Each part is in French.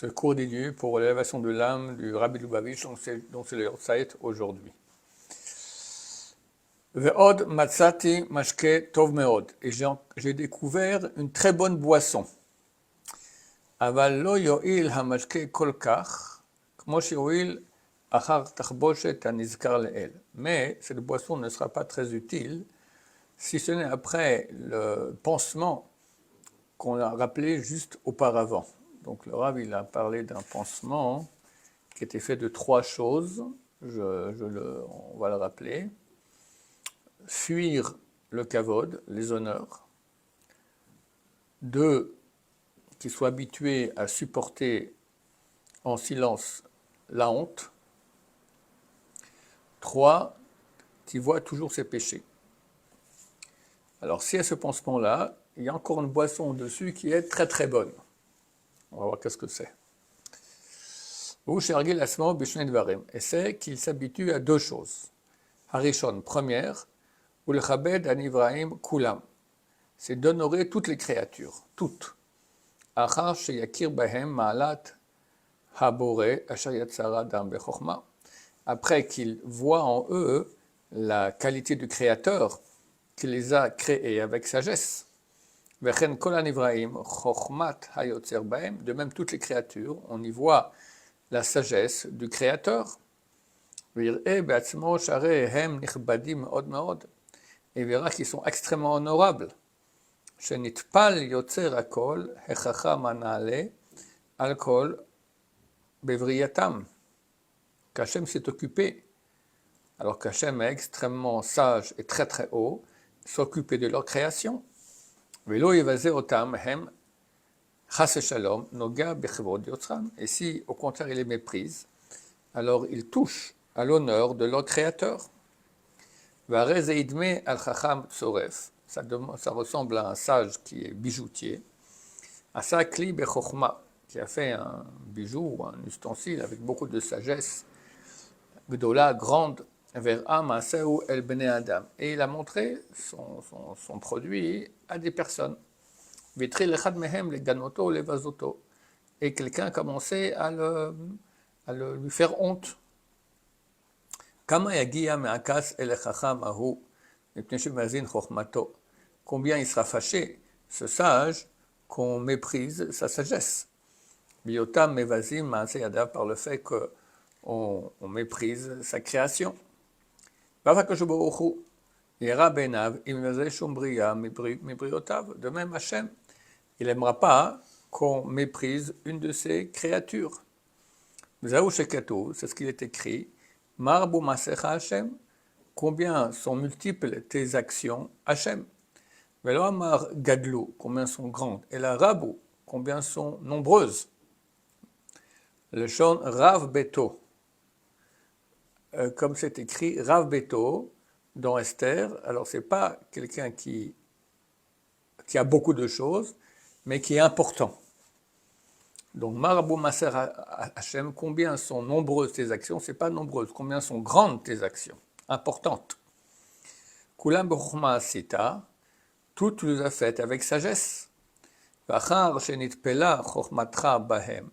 ce cours dédié pour l'élévation de l'âme du Rabbi Lubavitch, dont c'est le Yortzeit aujourd'hui. Ve'od matzati mashke tov meod. Et j'ai découvert une très bonne boisson. Aval lo yo'il hamashke kol kach, kmo she'yo'il achar tachboshet hanizkar le'el. Mais cette boisson ne sera pas très utile si ce n'est après le pansement qu'on a rappelé juste auparavant. Donc le Rav, il a parlé d'un pansement qui était fait de 3 choses, on va le rappeler. Fuir le kavod, les honneurs. 2, qu'il soit habitué à supporter en silence la honte. 3, qu'il voit toujours ses péchés. Alors si à ce pansement-là, il y a encore une boisson dessus qui est très très bonne. On va voir qu'est-ce que c'est. Et c'est qu'il s'habitue à 2 choses. Harishon, première, Ulchabed Anivraim Kulam, c'est d'honorer toutes les créatures, toutes. Achar sheyakir bahem ma'alat habore asher yatzara adam bechokma, après qu'il voit en eux la qualité du Créateur qui les a créés avec sagesse. Vechen kol anivraim chokhmat hayotzer bahem, de même toutes les créatures, on y voit la sagesse du Créateur. Vir'e be'atzmo sharei hem nichbadim me'od me'od, et verra qu'ils sont extrêmement honorables. Shenitpal yotzer akol hechacham hana'ale alkol bevriyatam, qu'Hachem s'est occupé, alors qu'Hachem est extrêmement sage et très très haut, s'occuper de leur création. Velo yevaze otam hem chas shalom noga bechevod yotzram, et si au contraire il les méprise, alors il touche à l'honneur de leur créateur. Ça ressemble à un sage qui est bijoutier. Asakli bechokhma, qui a fait un bijou ou un ustensile avec beaucoup de sagesse, gdola, grande, vers Amaseu el bnei adam. Et il a montré son produit à des personnes. Vitri lechad mehem le ganoto le vazoto. Et quelqu'un a commencé à lui faire honte. Combien il sera fâché, ce sage, qu'on méprise sa sagesse. Biotam mevazim ma'aseh par le fait qu'on méprise sa création. De même, Hachem, il n'aimera pas qu'on méprise une de ses créatures. C'est ce qu'il est écrit. Marbu masecha Hachem, combien sont multiples tes actions, Hachem. Velo amar gadlu, combien sont grandes. Et la rabu, combien sont nombreuses. Le shon Rav Beto, comme c'est écrit Rav Beto dans Esther. Alors c'est pas quelqu'un qui a beaucoup de choses, mais qui est important. Donc, Marabu Maser Hachem, combien sont nombreuses tes actions? C'est pas nombreuses, combien sont grandes tes actions, importantes. Kulam b'chokhma asita, tout tu les as faites avec sagesse. V'achar shenitpela chokhmatra bahem.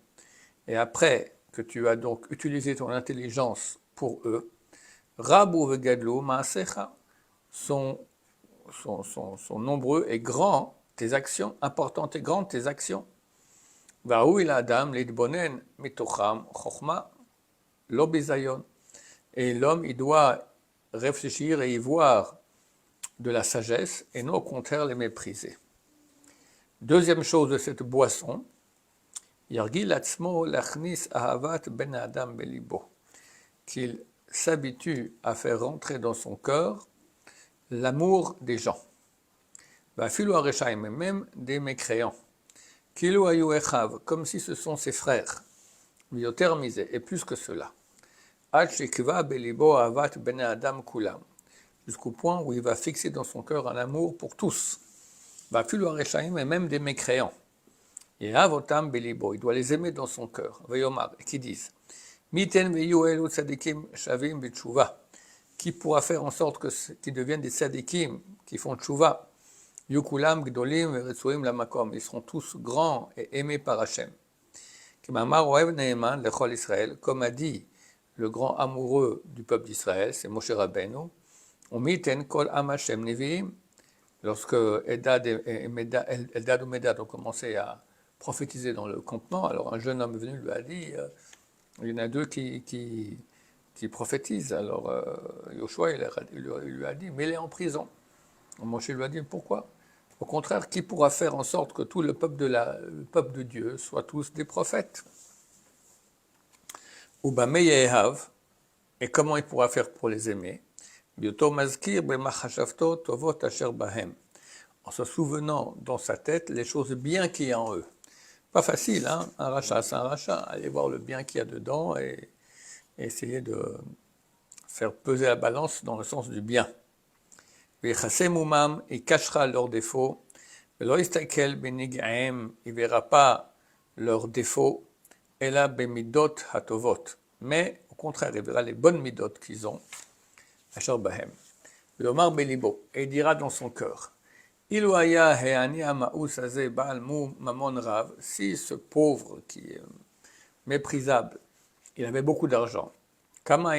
Et après que tu as donc utilisé ton intelligence pour eux, Rabu vegadlu ma'asecha, sont nombreux et grands tes actions, importantes et grandes tes actions. Et l'homme, il doit réfléchir et y voir de la sagesse et non au contraire les mépriser. Deuxième chose de cette boisson, qu'il s'habitue à faire rentrer dans son cœur l'amour des gens. Même des mécréants. Comme si ce sont ses frères, et plus que cela. Jusqu'au point où il va fixer dans son cœur un amour pour tous. Et même des mécréants. Il doit les aimer dans son cœur. Et qui disent qui pourra faire en sorte qu'ils deviennent des tzadikim, qui font tchouva. Yukulam gdolim veretsuim lamakom, ils seront tous grands et aimés par Hachem. Kemamar Oev Neeman Lechol Israël, comme a dit le grand amoureux du peuple d'Israël, c'est Moshe Rabbeinu, Umiten Kol Am Hashem Neviim, lorsque Eldad ou Medad ont commencé à prophétiser dans le campement, alors un jeune homme venu lui a dit, il y en a deux qui prophétisent, alors Yoshua il lui a dit, mais il est en prison. Moshe lui a dit, pourquoi? Au contraire, qui pourra faire en sorte que tout le peuple de Dieu soit tous des prophètes? Et comment il pourra faire pour les aimer? En se souvenant dans sa tête les choses bien qu'il y a en eux. Pas facile, hein? Un rachat, c'est un rachat. Aller voir le bien qu'il y a dedans et essayer de faire peser la balance dans le sens du bien. Il cachera leurs défauts. Il ne verra pas leurs défauts. Mais au contraire, il verra les bonnes midot qu'ils ont. Et il dira dans son cœur, si ce pauvre qui est méprisable, il avait beaucoup d'argent, comment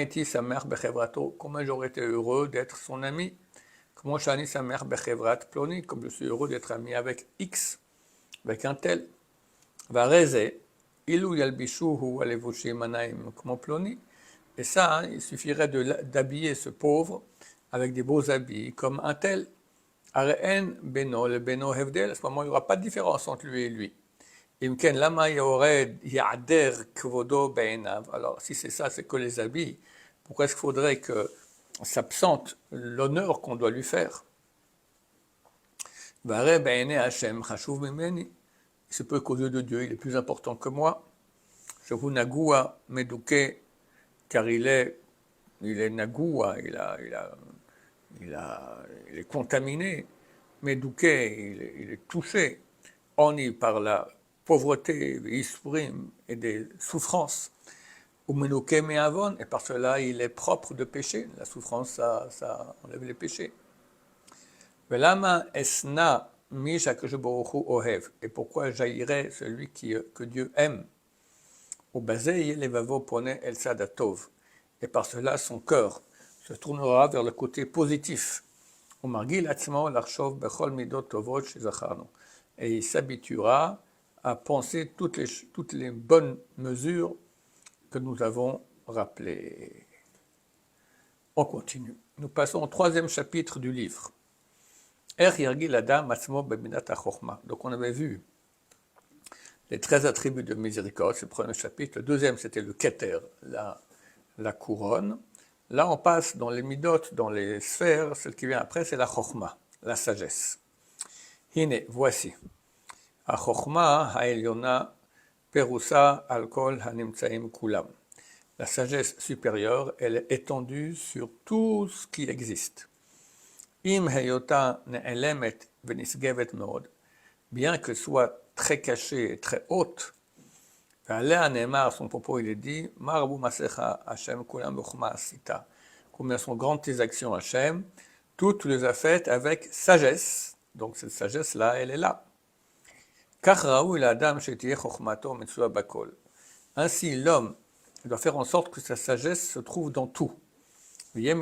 j'aurais été heureux d'être son ami? Comme je suis heureux d'être ami avec X, avec un tel. Et ça, il suffirait d'habiller ce pauvre avec des beaux habits comme un tel. À ce moment, il n'y aura pas de différence entre lui et lui. Alors, si c'est ça, c'est que les habits, pourquoi est-ce qu'il faudrait que s'absente l'honneur qu'on doit lui faire? Il se peut qu'aux yeux de Dieu, il est plus important que moi. Car il est nagoua, il est contaminé. Medouké, il est touché. Oni par la pauvreté, et des souffrances. Et par cela, il est propre de péché. La souffrance, ça enlève les péchés. Et pourquoi jaillirait celui que Dieu aime? Et par cela, son cœur se tournera vers le côté positif. Et il s'habituera à penser toutes les bonnes mesures que nous avons rappelées. On continue. Nous passons au 3e chapitre du livre. Donc on avait vu les 13 attributs de miséricorde, c'est le 1er chapitre. Le 2e, c'était le keter, la couronne. Là, on passe dans les midot, dans les sphères. Celle qui vient après, c'est la chokhma, la sagesse. Hine, voici. La chokhma ha'elyona perusa alkol hanimtsaim kulam. La sagesse supérieure, elle est étendue sur tout ce qui existe. Im heyota ne'elemet venisgevet meod. Bien que soit très cachée et très haute, son propos, il est dit, combien sont grandes tes actions, Hachem, toutes tu les as faites avec sagesse. Donc cette sagesse-là, elle est là. Ainsi, l'homme doit faire en sorte que sa sagesse se trouve dans tout. Et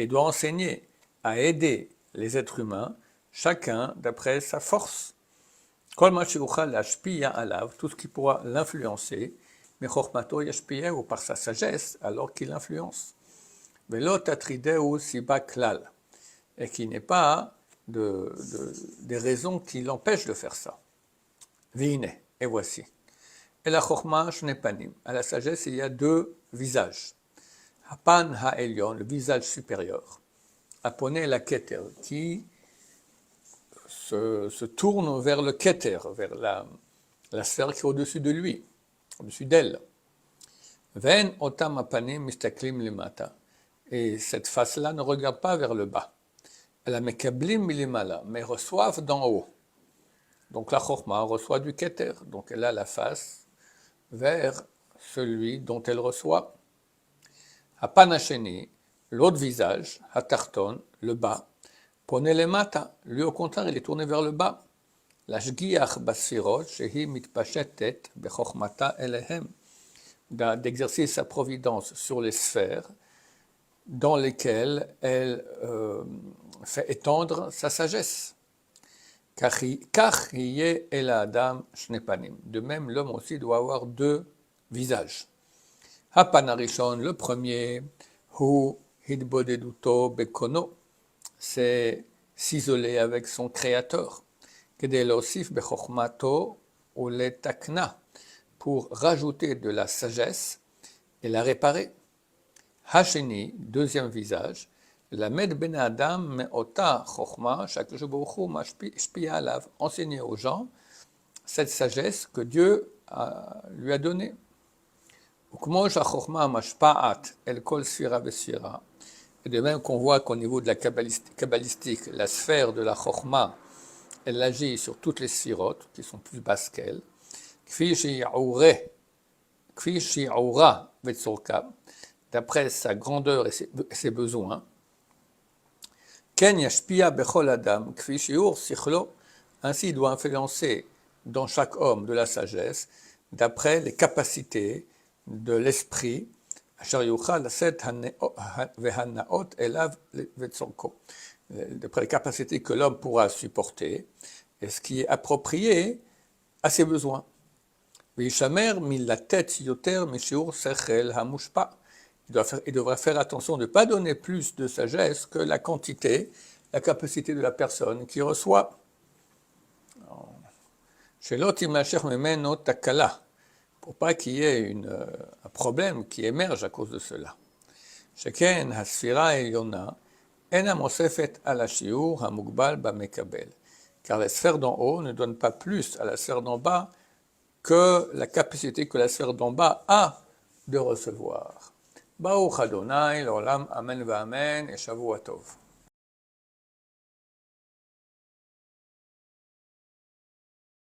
doit enseigner à aider les êtres humains, chacun d'après sa force. Tout ce qui pourra l'influencer, mais ou par sa sagesse, alors qu'il influence. Et qu'il n'est pas des raisons qui l'empêchent de faire ça. Et voici. Et la chokhma shnepanim. À la sagesse, il y a 2 visages. Hapan ha'elyon, le visage supérieur. Aponé la keter, qui se tourne vers le keter, vers la sphère qui est au-dessus de lui, au-dessus d'elle. Ven otam apanim mistaklim limata. Et cette face-là ne regarde pas vers le bas. Elle a mekablim milimala, mais reçoivent d'en haut. Donc la chokhma reçoit du keter, donc elle a la face vers celui dont elle reçoit. Hapanacheni, l'autre visage, hatarton, le bas, pone les mata, lui au contraire il est tourné vers le bas. להשגיח בספירות שהיא מתפשטת בחוכמתה אליהם, d'exercer sa providence sur les sphères dans lesquelles elle fait étendre sa sagesse. כך יהיה אל האדם שני פנים. De même, l'homme aussi doit avoir deux visages. הפן הראשון, le premier, הוא התבודדותו בקונו, c'est s'isoler avec son créateur, כדי להוסיף בחוכמתו ולתקנה, pour rajouter de la sagesse et la réparer. השני, deuxième visage, למד בן האדם מאותה חוכמה שהקדוש ברוך הוא משפיע עליו, enseigner aux gens cette sagesse que Dieu lui a donnée. וכמו שהחוכמה משפעת אל כל ספירה וספירה, et de même qu'on voit qu'au niveau de la kabbalistique, la sphère de la chokma, elle agit sur toutes les sphirotes, qui sont plus basses qu'elle, kfi shi'aura vetsorka, d'après sa grandeur et ses besoins, ken yashpia bechol adam, kfi shi'ur sichlo, ainsi il doit influencer dans chaque homme de la sagesse, d'après les capacités de l'esprit, d'après les capacités que l'homme pourra supporter et ce qui est approprié à ses besoins. Il devra faire attention de ne pas donner plus de sagesse que la quantité, la capacité de la personne qui reçoit. Pour pas qu'il y ait un problème qui émerge à cause de cela. שכן הספירה העליונה אינה מוספת על השיעור המוגבל במקבל, car la sphère d'en haut ne donne pas plus à la sphère d'en bas que la capacité que la sphère d'en bas a de recevoir. ברוך אדוני לעולם אמן ואמן, ושבוע טוב.